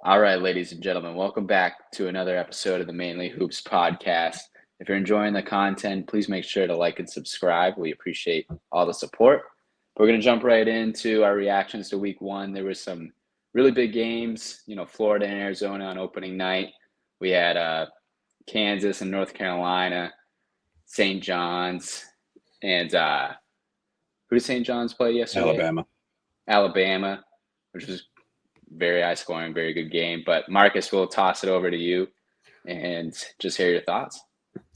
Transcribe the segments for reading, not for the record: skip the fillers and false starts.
All right, ladies and gentlemen, welcome back to another episode of the Mainly Hoops podcast. If you're enjoying the content, please make sure to like and subscribe. We appreciate all the support. We're going to jump right into our reactions to week one. There were some really big games, Florida and Arizona on opening night. We had Kansas and North Carolina, St. John's, and who did St. John's play yesterday? Alabama, which was very high scoring, very good game. But Marcus, we'll toss it over to you and just hear your thoughts.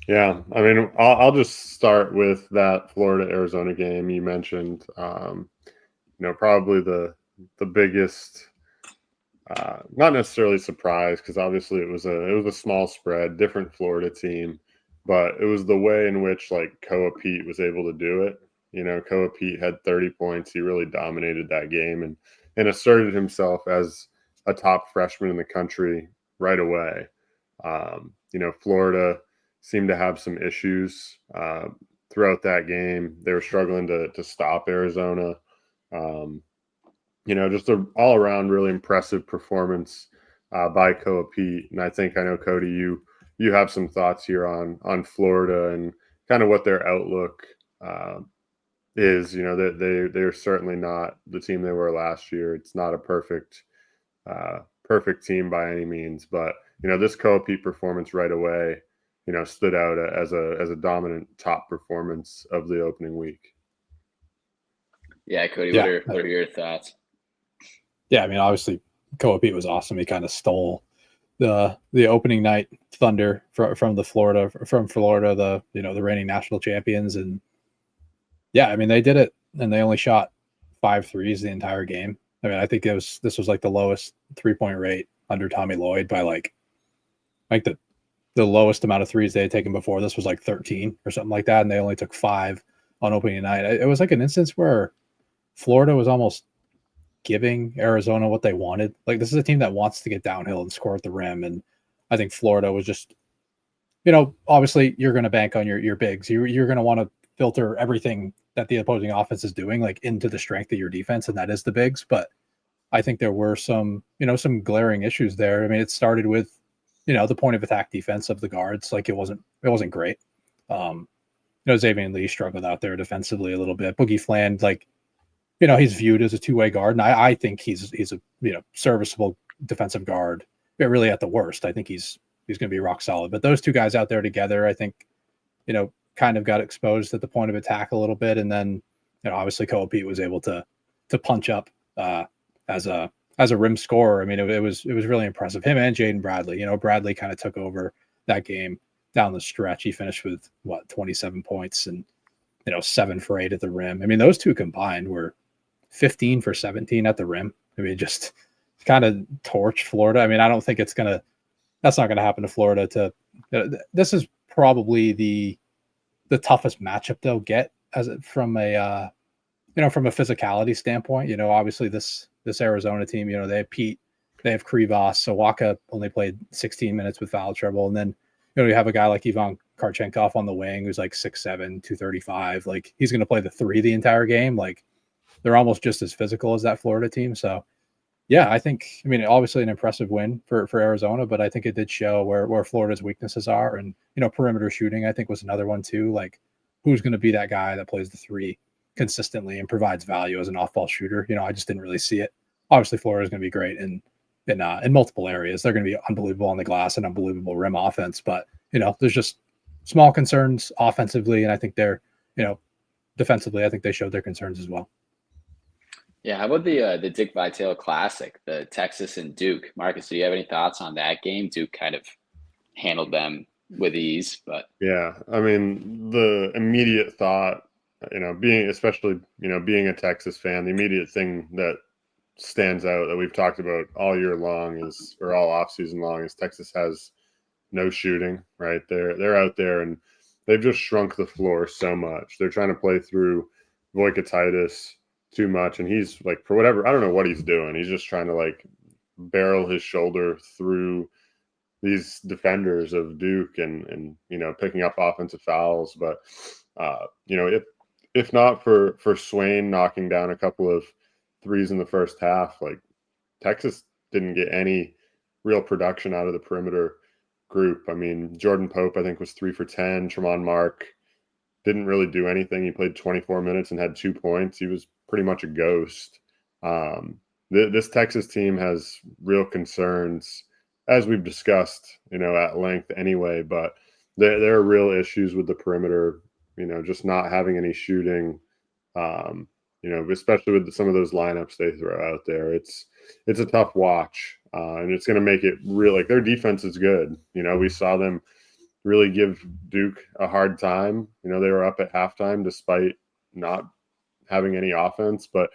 Yeah, I mean, I'll just start with that Florida-Arizona game you mentioned. Probably the biggest, not necessarily surprise, because obviously it was a small spread, different Florida team, but it was the way in which Koa Pete was able to do it. Koa Pete had 30 points. He really dominated that game and asserted himself as a top freshman in the country right away. Florida seemed to have some issues throughout that game. They were struggling to stop Arizona. Just an all-around really impressive performance by Koa Pete. And I know, Cody, you have some thoughts here on Florida and kind of what their outlook is. They're certainly not the team they were last year. It's not a perfect team by any means, but this Koa Pete performance right away stood out as a dominant top performance of the opening week. Yeah, Cody, what are your thoughts? Yeah, I mean, obviously, Koa Pete was awesome. He kind of stole the opening night thunder from Florida, the the reigning national champions, and yeah, I mean, they did it, and they only shot 5 threes the entire game. I mean, I think this was like the lowest 3-point rate under Tommy Lloyd by like the lowest amount of threes they had taken before this was like 13 or something like that, and they only took 5 on opening night. It was like an instance where Florida was almost giving Arizona what they wanted. Like, this is a team that wants to get downhill and score at the rim, and I think Florida was just, obviously you're going to bank on your bigs. You're going to want to filter everything that the opposing offense is doing like into the strength of your defense, and that is the bigs. But I think there were some glaring issues there. I mean, it started with the point of attack defense of the guards. Like, it wasn't great. Xavier Lee struggled out there defensively a little bit. Boogie Fland, he's viewed as a two-way guard, and I think he's a serviceable defensive guard. But really, at the worst, I think he's going to be rock solid. But those two guys out there together, I think, kind of got exposed at the point of attack a little bit, and then obviously Koa Pete was able to punch up as a rim scorer. I mean, it was really impressive. Him and Jaden Bradley. Bradley kind of took over that game down the stretch. He finished with 27 points and 7 for 8 at the rim. I mean, those two combined were 15 for 17 at the rim. I mean, just kind of torched Florida. I mean, I don't think that's not gonna happen to Florida. This is probably the toughest matchup they'll get from a physicality standpoint. Obviously this Arizona team, they have Pete, they have Krivas. So Waka only played 16 minutes with foul trouble. And then, you have a guy like Ivan Karchenkov on the wing who's like 6'7", 235. Like, he's going to play the 3 the entire game. Like, they're almost just as physical as that Florida team. So, yeah, I mean, obviously an impressive win for Arizona, but I think it did show where Florida's weaknesses are. And, perimeter shooting, I think, was another one too. Like, who's going to be that guy that plays the 3 consistently and provides value as an off-ball shooter? I just didn't really see it. Obviously, Florida is going to be great in multiple areas. They're going to be unbelievable on the glass and unbelievable rim offense. But, there's just small concerns offensively, and I think they're, defensively, I think they showed their concerns as well. Yeah, how about the Dick Vitale Classic, the Texas and Duke? Marcus, do you have any thoughts on that game? Duke kind of handled them with ease, but yeah, I mean, the immediate thought, being a Texas fan, the immediate thing that stands out that we've talked about all year long or all offseason long is Texas has no shooting, right? They're out there and they've just shrunk the floor so much. They're trying to play through Voikatitis too much, and he's like, for whatever, I don't know what he's doing. He's just trying to barrel his shoulder through these defenders of Duke and picking up offensive fouls. But if not for Swain knocking down a couple of threes in the first half, Texas didn't get any real production out of the perimeter group. I mean, Jordan Pope, I think, was 3 for 10. Tremont Mark didn't really do anything. He played 24 minutes and had 2 points. He was pretty much a ghost. This Texas team has real concerns, as we've discussed, at length anyway, but there are real issues with the perimeter, just not having any shooting, especially with some of those lineups they throw out there. It's a tough watch, and it's going to make it real. Like, their defense is good. We saw them really give Duke a hard time. They were up at halftime despite not having any offense, but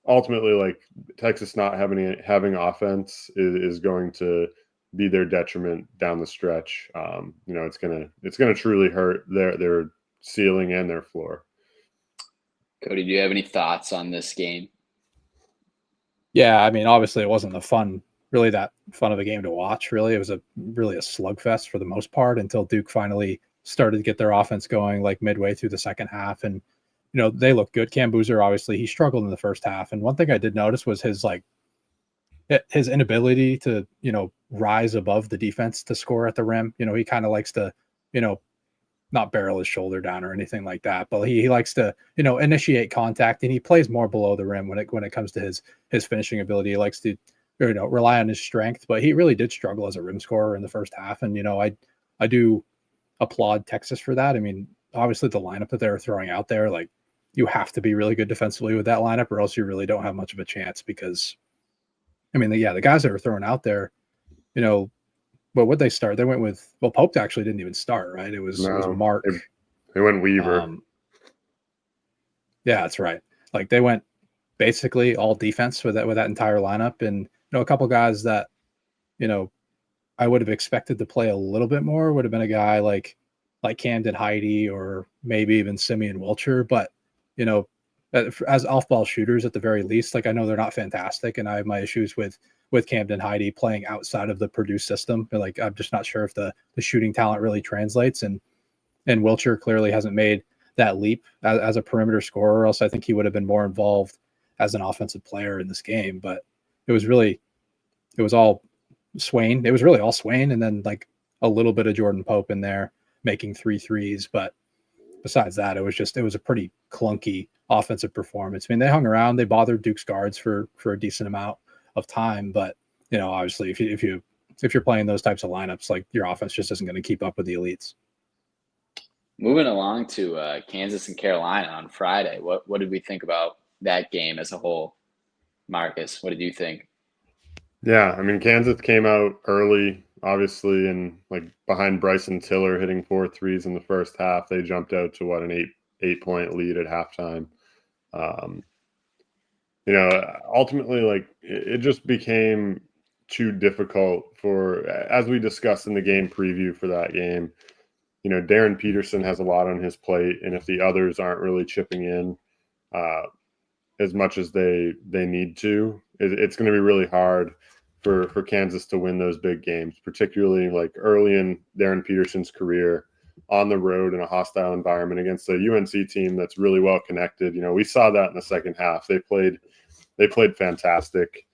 ultimately, like, Texas not having offense is going to be their detriment down the stretch. It's gonna truly hurt their ceiling and their floor. Cody, do you have any thoughts on this game? Yeah, I mean, obviously it wasn't really that fun of a game to watch. Really, it was really a slugfest for the most part until Duke finally started to get their offense going, like midway through the second half, and they look good. Cam Boozer, obviously, he struggled in the first half, and one thing I did notice was his inability to rise above the defense to score at the rim. He kind of likes to not barrel his shoulder down or anything like that, but he likes to initiate contact, and he plays more below the rim when it comes to his finishing ability. He likes to rely on his strength, but he really did struggle as a rim scorer in the first half, and I do applaud Texas for that. I mean, obviously the lineup that they were throwing out there, like, you have to be really good defensively with that lineup, or else you really don't have much of a chance. Because, I mean, the guys that were thrown out there, but would they start? They went with, well, Pope actually didn't even start, right? It was Mark. They went Weaver. Yeah, that's right. Like, they went basically all defense with that entire lineup, and a couple guys that I would have expected to play a little bit more would have been a guy like Camden Heide or maybe even Simeon Wilcher, but as off-ball shooters at the very least, like, I know they're not fantastic, and I have my issues with Camden Heide playing outside of the Purdue system. Like, I'm just not sure if the shooting talent really translates, and Wilcher clearly hasn't made that leap as a perimeter scorer, or else I think he would have been more involved as an offensive player in this game. But it was all Swain. It was really all Swain, and then like a little bit of Jordan Pope in there making 3 threes. But besides that, it was a pretty clunky offensive performance. I mean, they hung around, they bothered Duke's guards for a decent amount of time, but obviously if you're playing those types of lineups, like, your offense just isn't going to keep up with the elites. Moving along to Kansas and Carolina on Friday, what did we think about that game as a whole? Marcus, what did you think? Yeah, I mean, Kansas came out early, obviously, and like behind Bryson Tiller hitting 4 threes in the first half. They jumped out to an 8-point lead at halftime. Ultimately, like, it just became too difficult as we discussed in the game preview for that game. Darren Peterson has a lot on his plate, and if the others aren't really chipping in as much as they need to, it's going to be really hard for Kansas to win those big games, particularly like early in Darren Peterson's career on the road in a hostile environment against a UNC team that's really well connected. We saw that in the second half. They played fantastic.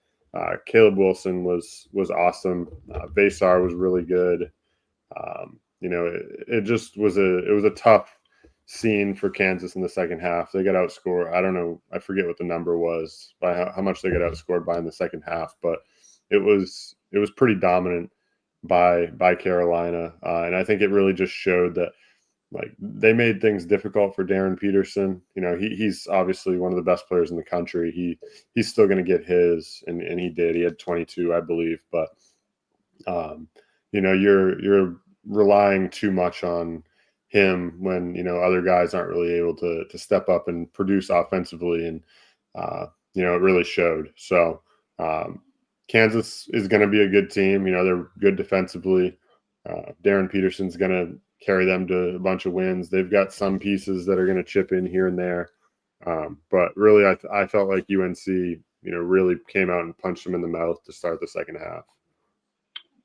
Caleb Wilson was awesome. Vasar was really good. It just was a tough scene for Kansas in the second half. They got outscored. I don't know. I forget what the number was by how much they got outscored by in the second half, but it was pretty dominant by Carolina. And I think it really just showed that, like, they made things difficult for Darren Peterson. He's obviously one of the best players in the country. He's still going to get his, and he did. He had 22, I believe. But you're relying too much on him when other guys aren't really able to step up and produce offensively, and it really showed. So Kansas is going to be a good team. They're good defensively. Darren Peterson's going to carry them to a bunch of wins. They've got some pieces that are going to chip in here and there. But really, I felt like UNC, really came out and punched them in the mouth to start the second half.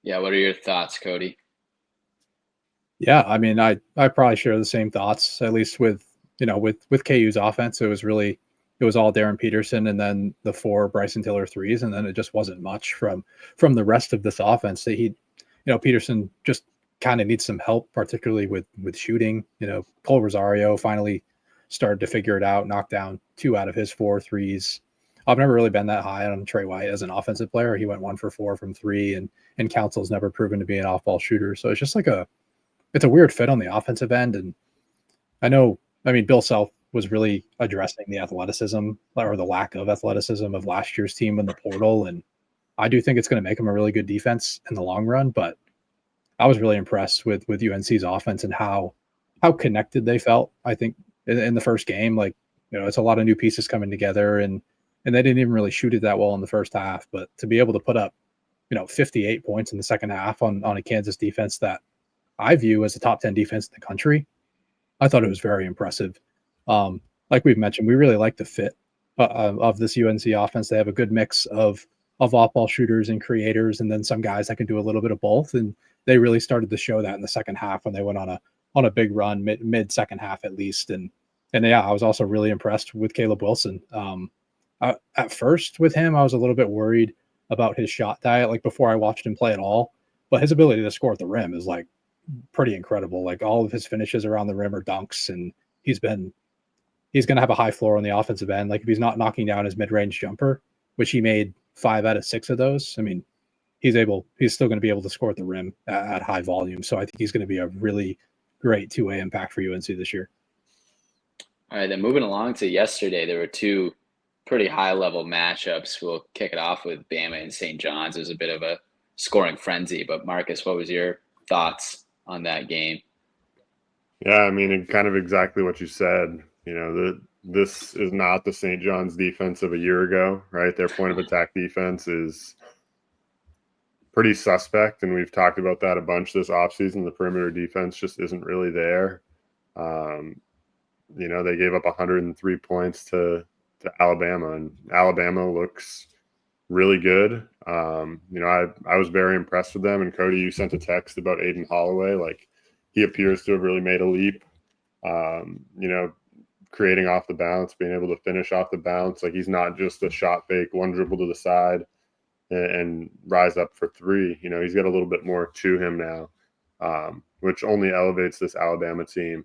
Yeah. What are your thoughts, Cody? Yeah. I mean, I probably share the same thoughts, at least with KU's offense. It was it was all Darren Peterson and then the 4 Bryson Tiller threes, and then it just wasn't much from the rest of this offense. Peterson just kind of needs some help, particularly with shooting. Cole Rosario finally started to figure it out, knocked down 2 out of his 4 threes. I've never really been that high on Trey White as an offensive player. He went 1 for 4 from 3, and Council's never proven to be an off-ball shooter. So it's just it's a weird fit on the offensive end. And Bill Self was really addressing the athleticism or the lack of athleticism of last year's team in the portal. And I do think it's going to make them a really good defense in the long run. But I was really impressed with UNC's offense and how connected they felt. I think in the first game, it's a lot of new pieces coming together, and they didn't even really shoot it that well in the first half. But to be able to put up, 58 points in the second half on a Kansas defense that I view as a top 10 defense in the country, I thought it was very impressive. Like we've mentioned, we really like the fit of this UNC offense. They have a good mix of off-ball shooters and creators, and then some guys that can do a little bit of both. And they really started to show that in the second half when they went on a big run mid second half at least. And yeah, I was also really impressed with Caleb Wilson. At first with him, I was a little bit worried about his shot diet, before I watched him play at all, but his ability to score at the rim is pretty incredible. All of his finishes around the rim are dunks, and he's going to have a high floor on the offensive end. If he's not knocking down his mid-range jumper, which he made 5 out of 6 of those, he's still going to be able to score at the rim at high volume. So I think he's going to be a really great two-way impact for UNC this year. All right, then moving along to yesterday, there were 2 pretty high-level matchups. We'll kick it off with Bama and St. John's. It was a bit of a scoring frenzy. But Marcus, what was your thoughts on that game? Yeah, kind of exactly what you said. This is not the St. John's defense of a year ago, right? Their point of attack defense is pretty suspect, and we've talked about that a bunch this offseason. The perimeter defense just isn't really there. They gave up 103 points to Alabama, and Alabama looks really good. I was very impressed with them. And Cody, you sent a text about Aiden Holloway. He appears to have really made a leap. Creating off the bounce, being able to finish off the bounce. He's not just a shot fake, one dribble to the side and rise up for 3. He's got a little bit more to him now, which only elevates this Alabama team,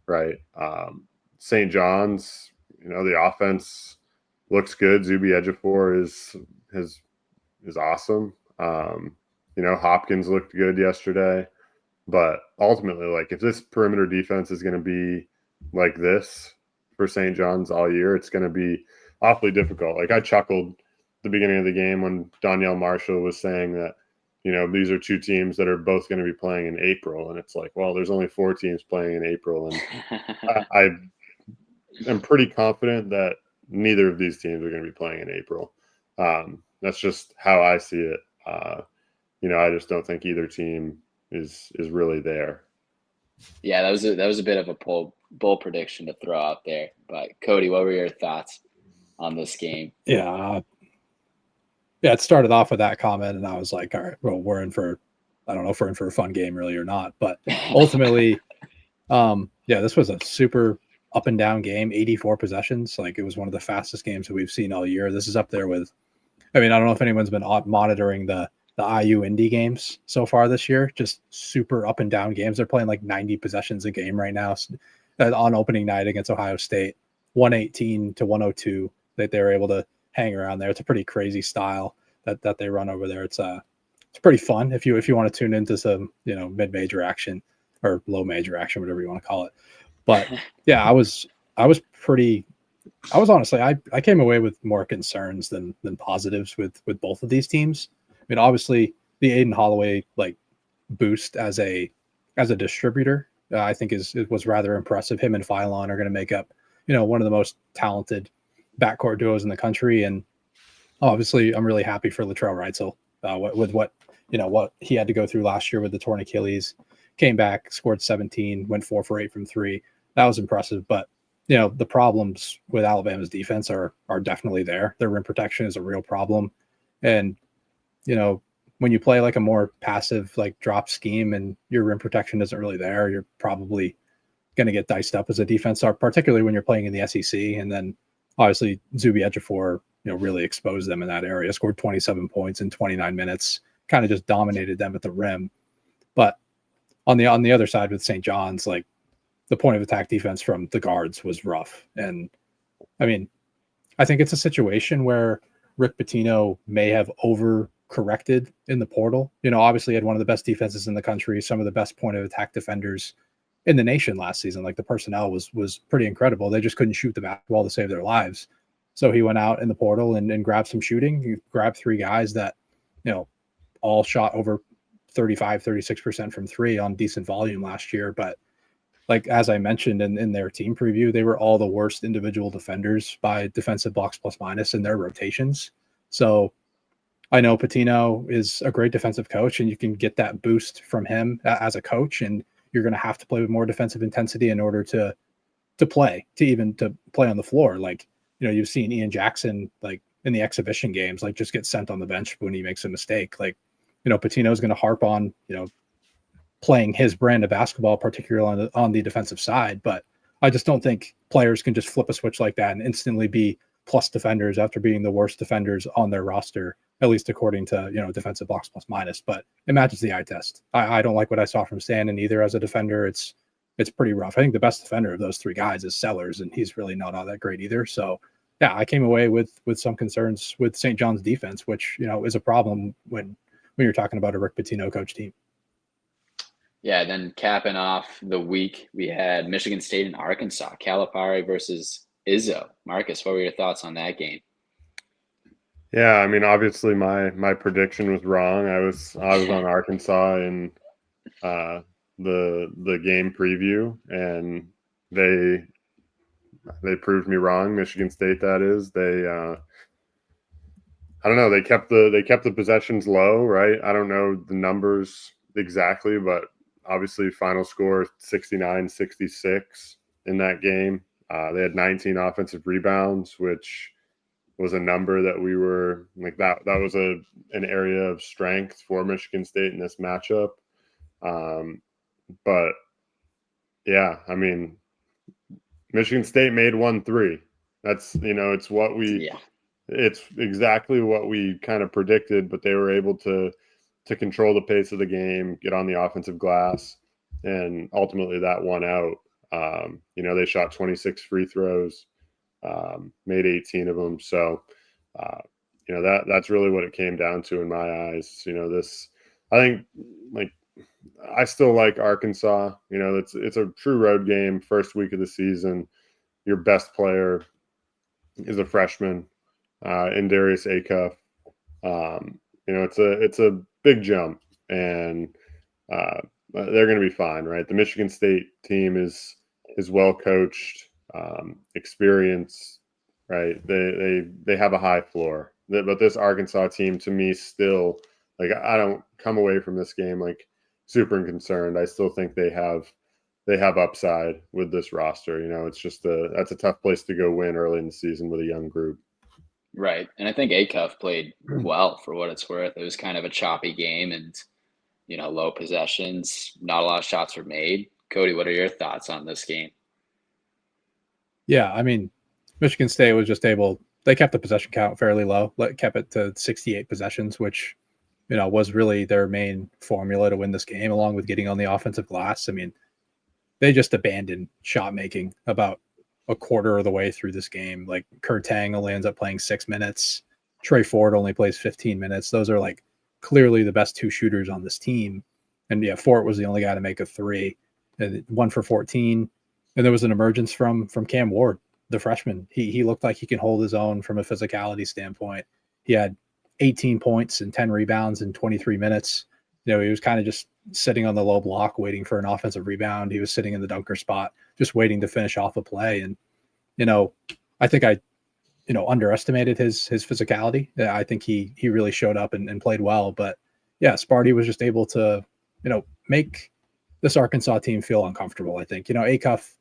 right? St. John's, the offense looks good. Zuby Ejiofor is awesome. Hopkins looked good yesterday, but ultimately, if this perimeter defense is going to be like this for St. John's all year, it's going to be awfully difficult. I chuckled at the beginning of the game when Donyell Marshall was saying that, these are 2 teams that are both going to be playing in April. And it's well, there's only 4 teams playing in April. And I'm pretty confident that neither of these teams are going to be playing in April. That's just how I see it. I just don't think either team is really there. Yeah, that was a bit of a bold prediction to throw out there. But Cody, what were your thoughts on this game? Yeah, it started off with that comment, and I was like, all right, well, we're in for, I don't know if we're in for a fun game really or not, but ultimately, this was a super up and down game, 84 possessions. It was one of the fastest games that we've seen all year. This is up there with, I don't know if anyone's been monitoring the IU Indy games so far this year, just super up and down games. They're playing 90 possessions a game right now on opening night against Ohio State, 118 to 102 that they were able to hang around there. It's a pretty crazy style that they run over there. It's pretty fun if you want to tune into some, mid-major action or low major action, whatever you want to call it. But yeah, I was honestly, I came away with more concerns than positives with both of these teams. Obviously the Aiden Holloway boost as a distributor, I think was rather impressive. Him and Phylon are going to make up, one of the most talented backcourt duos in the country. And obviously I'm really happy for Latrell Reitzel with what he had to go through last year with the torn Achilles. Came back, scored 17, went 4 for 8 from 3. That was impressive. But, the problems with Alabama's defense are definitely there. Their rim protection is a real problem. And, when you play a more passive, drop scheme and your rim protection isn't really there, you're probably going to get diced up as a defense, particularly when you're playing in the SEC. And then, obviously Zuby Ejiofor, really exposed them in that area, scored 27 points in 29 minutes, kind of just dominated them at the rim. But on the other side with St. John's, like the point of attack defense from the guards was rough. And I mean, I think it's a situation where Rick Pitino may have overcorrected in the portal. Obviously he had one of the best defenses in the country, some of the best point of attack defenders in the nation last season. Like the personnel was pretty incredible. They just couldn't shoot the basketball to save their lives. So he went out in the portal and grabbed some shooting. He grabbed 3 guys that, all shot over 35, 36% from 3 on decent volume last year. But like, as I mentioned in their team preview, they were all the worst individual defenders by defensive box plus minus in their rotations. So I know Pitino is a great defensive coach, and you can get that boost from him as a coach. And you're going to have to play with more defensive intensity in order to play on the floor. Like, you've seen Ian Jackson, like in the exhibition games, like just get sent on the bench when he makes a mistake. Like, Pitino is going to harp on, playing his brand of basketball, particularly on the defensive side. But I just don't think players can just flip a switch like that and instantly be plus defenders after being the worst defenders on their roster, at least according to, defensive box plus minus. But it matches the eye test. I don't like what I saw from Stanton either as a defender. It's pretty rough. I think the best defender of those 3 guys is Sellers, and he's really not all that great either. So yeah, I came away with some concerns with St. John's defense, which, is a problem when you're talking about a Rick Pitino coach team. Yeah, then capping off the week, we had Michigan State and Arkansas, Calipari versus Izzo. Marcus, what were your thoughts on that game? Yeah, I mean, obviously my prediction was wrong. I was on Arkansas in the game preview, and they proved me wrong. Michigan State, that is. They I don't know. They kept the possessions low, right? I don't know the numbers exactly, but obviously final score 69-66 in that game. They had 19 offensive rebounds, which was a number that we were like that was an area of strength for Michigan State in this matchup. But yeah, I mean, Michigan State made 1 3. That's, it's what it's exactly what we kind of predicted, but they were able to control the pace of the game, get on the offensive glass, and ultimately that won out. They shot 26 free throws, made 18 of them. So, that's really what it came down to in my eyes. I think, like, I still like Arkansas. It's a true road game, first week of the season. Your best player is a freshman, in Darius Acuff. It's a big jump, and they're going to be fine, right? The Michigan State team is well coached, experienced, right? They have a high floor, but this Arkansas team, to me, still, like, I don't come away from this game like super concerned. I still think they have upside with this roster. It's just that's a tough place to go win early in the season with a young group. Right. And I think Acuff played well for what it's worth. It was kind of a choppy game and, low possessions. Not a lot of shots were made. Cody, what are your thoughts on this game? Yeah, I mean, Michigan State was just they kept the possession count fairly low, kept it to 68 possessions, which, was really their main formula to win this game, along with getting on the offensive glass. I mean, they just abandoned shot making about a quarter of the way through this game. Like, Kurtang only ends up playing 6 minutes. Trey Ford only plays 15 minutes. Those are like clearly the best 2 shooters on this team. And yeah, Fort was the only guy to make a 3, and 1 for 14. And there was an emergence from Cam Ward, the freshman. He looked like he can hold his own from a physicality standpoint. He had 18 points and 10 rebounds in 23 minutes. He was kind of just sitting on the low block, waiting for an offensive rebound. He was sitting in the dunker spot, just waiting to finish off a play. And, I think I underestimated his physicality. I think he really showed up and played well. But yeah, Sparty was just able to, make this Arkansas team feel uncomfortable. I think, Acuff,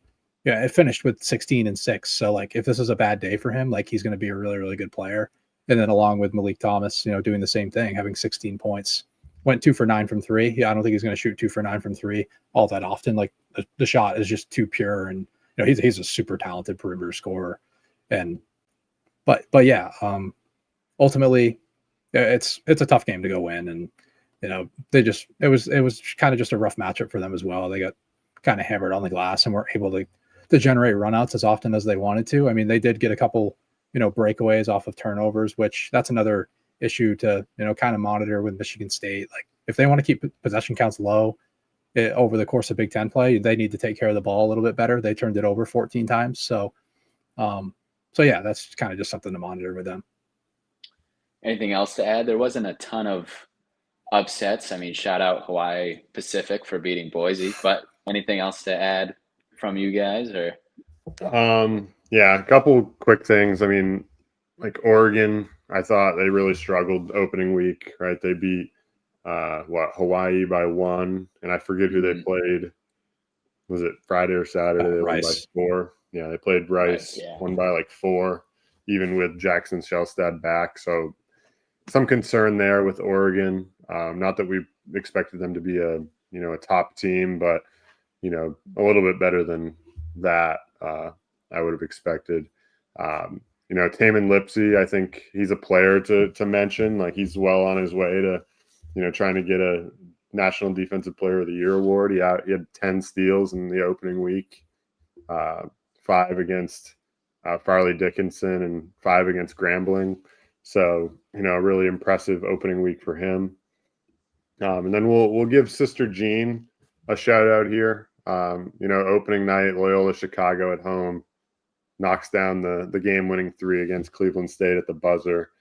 it finished with 16 and 6. So like, if this is a bad day for him, like, he's going to be a really, really good player. And then along with Malik Thomas, doing the same thing, having 16 points, went 2 for 9 from 3. Yeah, I don't think he's going to shoot 2 for 9 from 3 all that often. Like, the shot is just too pure, and he's a super talented perimeter scorer. And but yeah, ultimately, it's a tough game to go win, and it was kind of just a rough matchup for them as well. They got kind of hammered on the glass and weren't able to generate runouts as often as they wanted to. I mean, they did get a couple breakaways off of turnovers, which that's another issue to kind of monitor with Michigan State. Like if they want to keep possession counts low over the course of Big Ten play, they need to take care of the ball a little bit better. They turned it over 14 times, so yeah, that's kind of just something to monitor with them. Anything else to add? There wasn't a ton of upsets. I mean, shout out Hawaii Pacific for beating Boise, but anything else to add from you guys? Or yeah, a couple quick things. I mean, like Oregon, I thought they really struggled opening week, right? They beat Hawaii by 1, and I forget who they played. Was it Friday or Saturday? They won by 4. Yeah, they played Rice, won by like 4, even with Jackson Shellstad back. So some concern there with Oregon. Not that we expected them to be a top team, but a little bit better than that. I would have expected. Taman Lipsey, I think he's a player to mention. Like he's well on his way to, trying to get a National Defensive Player of the Year award. He had 10 steals in the opening week, 5 against Farley Dickinson and 5 against Grambling. So, a really impressive opening week for him. And then we'll give Sister Jean a shout out here. Opening night, Loyola Chicago at home knocks down the game-winning 3 against Cleveland State at the buzzer,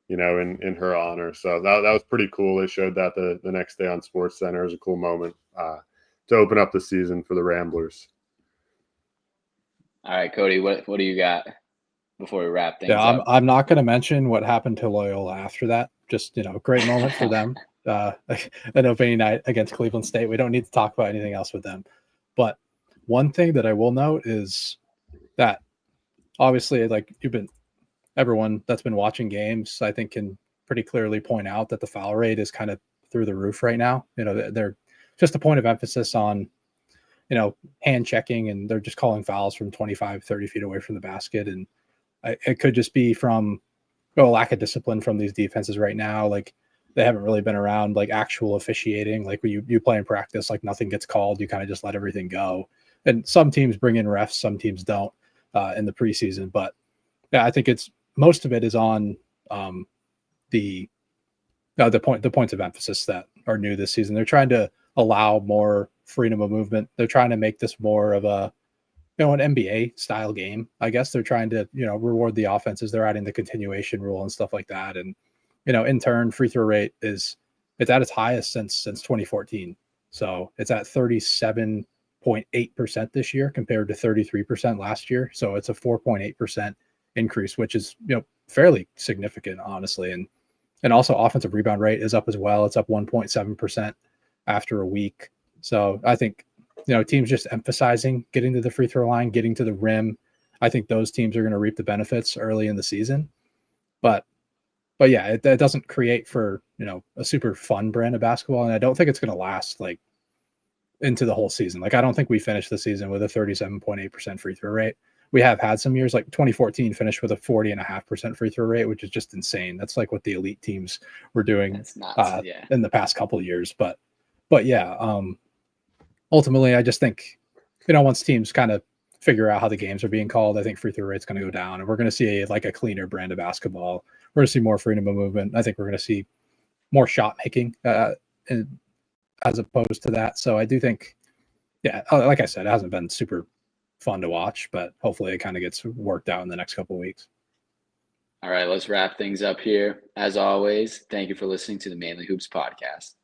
in her honor. So that was pretty cool. They showed that the next day on SportsCenter. It was a cool moment to open up the season for the Ramblers. All right, Cody, what do you got before we wrap things up? Yeah, I'm not going to mention what happened to Loyola after that. Just, great moment for them. An opening night against Cleveland State. We don't need to talk about anything else with them. But one thing that I will note is that obviously, like everyone that's been watching games, I think can pretty clearly point out that the foul rate is kind of through the roof right now. They're just a point of emphasis on, hand checking, and they're just calling fouls from 25, 30 feet away from the basket. And it could just be from a lack of discipline from these defenses right now. Like they haven't really been around like actual officiating. Like when you play in practice, like nothing gets called. You kind of just let everything go. And some teams bring in refs, some teams don't in the preseason. But yeah, I think most of it is on the points of emphasis that are new this season. They're trying to allow more freedom of movement. They're trying to make this more of an NBA style game. I guess they're trying to, reward the offenses. They're adding the continuation rule and stuff like that. And, in turn, free throw rate it's at its highest since 2014. So it's at 37.8% this year compared to 33% last year. So it's a 4.8% increase, which is, fairly significant, honestly. And also offensive rebound rate is up as well. It's up 1.7% after a week. So I think, teams just emphasizing getting to the free throw line, getting to the rim. I think those teams are going to reap the benefits early in the season. But yeah, it doesn't create for, a super fun brand of basketball. And I don't think it's going to last like into the whole season. Like, I don't think we finished the season with a 37.8% free throw rate. We have had some years, like 2014 finished with a 40.5% free throw rate, which is just insane. That's like what the elite teams were doing in the past couple of years. But yeah, ultimately, I just think, once teams kind of figure out how the games are being called, I think free throw rate's going to go down, and we're going to see a cleaner brand of basketball. We're going to see more freedom of movement. I think we're going to see more shot making as opposed to that. So I do think, yeah, like I said, it hasn't been super fun to watch, but hopefully it kind of gets worked out in the next couple of weeks. All right, let's wrap things up here. As always, thank you for listening to the Mainely Hoops podcast.